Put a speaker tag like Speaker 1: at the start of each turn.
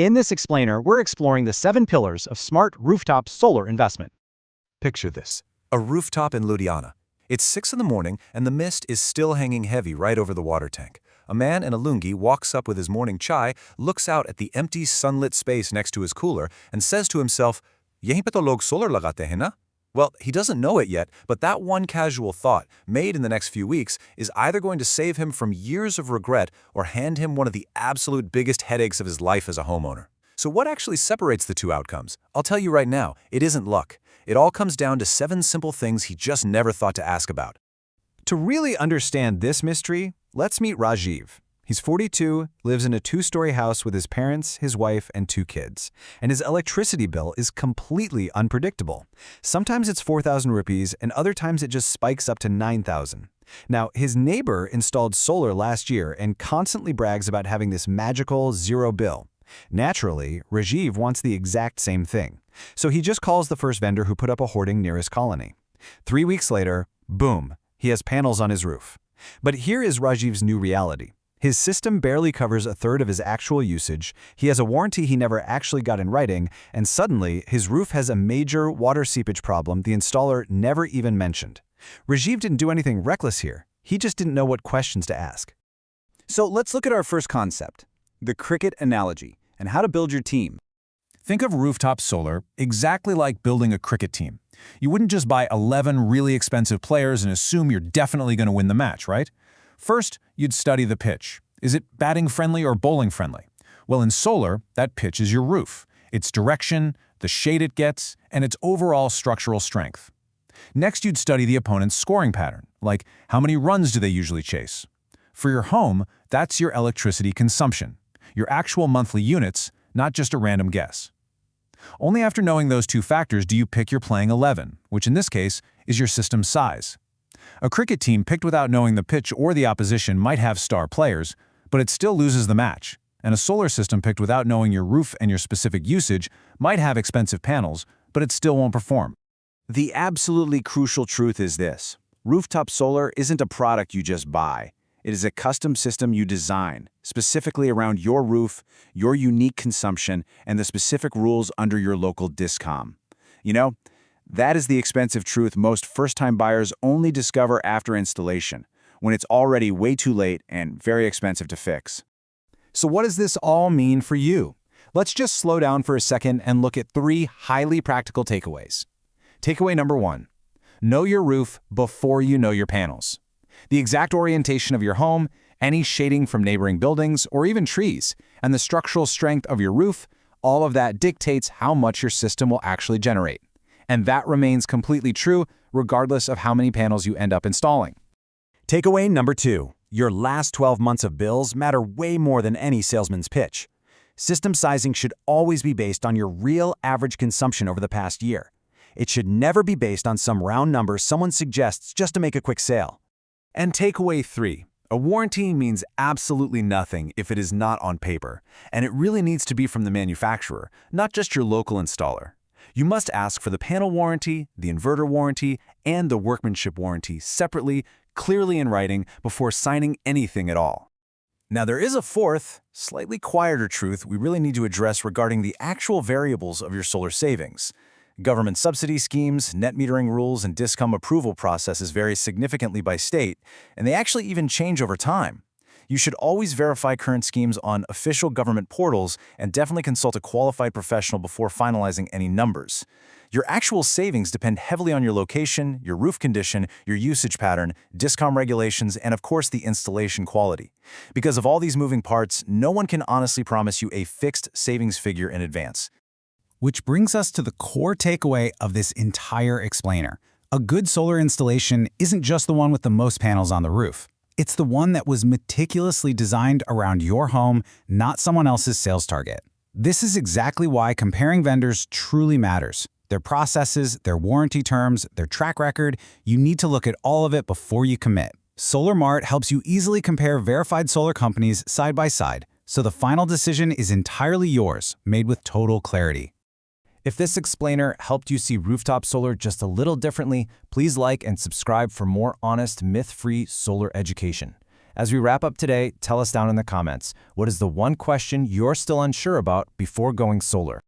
Speaker 1: In this explainer, we're exploring the 7 pillars of smart rooftop solar investment.
Speaker 2: Picture this. A rooftop in Ludhiana. It's 6 in the morning and the mist is still hanging heavy right over the water tank. A man in a lungi walks up with his morning chai, looks out at the empty sunlit space next to his cooler, and says to himself, "Yahin pe to log solar lagate hain na?" Well, he doesn't know it yet, but that one casual thought, made in the next few weeks, is either going to save him from years of regret or hand him one of the absolute biggest headaches of his life as a homeowner. So what actually separates the two outcomes? I'll tell you right now, it isn't luck. It all comes down to 7 simple things he just never thought to ask about.
Speaker 3: To really understand this mystery, let's meet Rajiv. He's 42, lives in a 2-story house with his parents, his wife, and 2 kids. And his electricity bill is completely unpredictable. Sometimes it's 4,000 rupees, and other times it just spikes up to 9,000. Now, his neighbor installed solar last year and constantly brags about having this magical zero bill. Naturally, Rajiv wants the exact same thing. So he just calls the first vendor who put up a hoarding near his colony. 3 weeks later, boom, he has panels on his roof. But here is Rajiv's new reality. His system barely covers a third of his actual usage, he has a warranty he never actually got in writing, and suddenly his roof has a major water seepage problem the installer never even mentioned. Rajiv didn't do anything reckless here, he just didn't know what questions to ask.
Speaker 4: So let's look at our first concept, the cricket analogy, and how to build your team.
Speaker 5: Think of rooftop solar exactly like building a cricket team. You wouldn't just buy 11 really expensive players and assume you're definitely going to win the match, right? First, you'd study the pitch. Is it batting friendly or bowling friendly? Well, in solar, that pitch is your roof, its direction, the shade it gets, and its overall structural strength. Next, you'd study the opponent's scoring pattern, like how many runs do they usually chase? For your home, that's your electricity consumption, your actual monthly units, not just a random guess. Only after knowing those 2 factors do you pick your playing 11, which in this case is your system's size. A cricket team picked without knowing the pitch or the opposition might have star players, but it still loses the match. And a solar system picked without knowing your roof and your specific usage might have expensive panels, but it still won't perform.
Speaker 4: The absolutely crucial truth is this. Rooftop solar isn't a product you just buy. It is a custom system you design, specifically around your roof, your unique consumption, and the specific rules under your local discom. You know, that is the expensive truth most first-time buyers only discover after installation, when it's already way too late and very expensive to fix.
Speaker 3: So what does this all mean for you? Let's just slow down for a second and look at 3 highly practical takeaways. Takeaway number 1. Know your roof before you know your panels. The exact orientation of your home, any shading from neighboring buildings or even trees, and the structural strength of your roof, all of that dictates how much your system will actually generate. And that remains completely true regardless of how many panels you end up installing.
Speaker 6: Takeaway number 2. Your last 12 months of bills matter way more than any salesman's pitch. System sizing should always be based on your real average consumption over the past year. It should never be based on some round number someone suggests just to make a quick sale.
Speaker 2: And takeaway 3. A warranty means absolutely nothing if it is not on paper, and it really needs to be from the manufacturer, not just your local installer. You must ask for the panel warranty, the inverter warranty, and the workmanship warranty separately, clearly in writing, before signing anything at all. Now there is a fourth, slightly quieter truth we really need to address regarding the actual variables of your solar savings. Government subsidy schemes, net metering rules, and discom approval processes vary significantly by state, and they actually even change over time. You should always verify current schemes on official government portals and definitely consult a qualified professional before finalizing any numbers. Your actual savings depend heavily on your location, your roof condition, your usage pattern, discom regulations, and of course the installation quality. Because of all these moving parts, no one can honestly promise you a fixed savings figure in advance.
Speaker 7: Which brings us to the core takeaway of this entire explainer. A good solar installation isn't just the one with the most panels on the roof. It's the one that was meticulously designed around your home, not someone else's sales target. This is exactly why comparing vendors truly matters. Their processes, their warranty terms, their track record, you need to look at all of it before you commit. Solar Mart helps you easily compare verified solar companies side by side, so the final decision is entirely yours, made with total clarity.
Speaker 3: If this explainer helped you see rooftop solar just a little differently, please like and subscribe for more honest, myth-free solar education. As we wrap up today, tell us down in the comments, what is the one question you're still unsure about before going solar?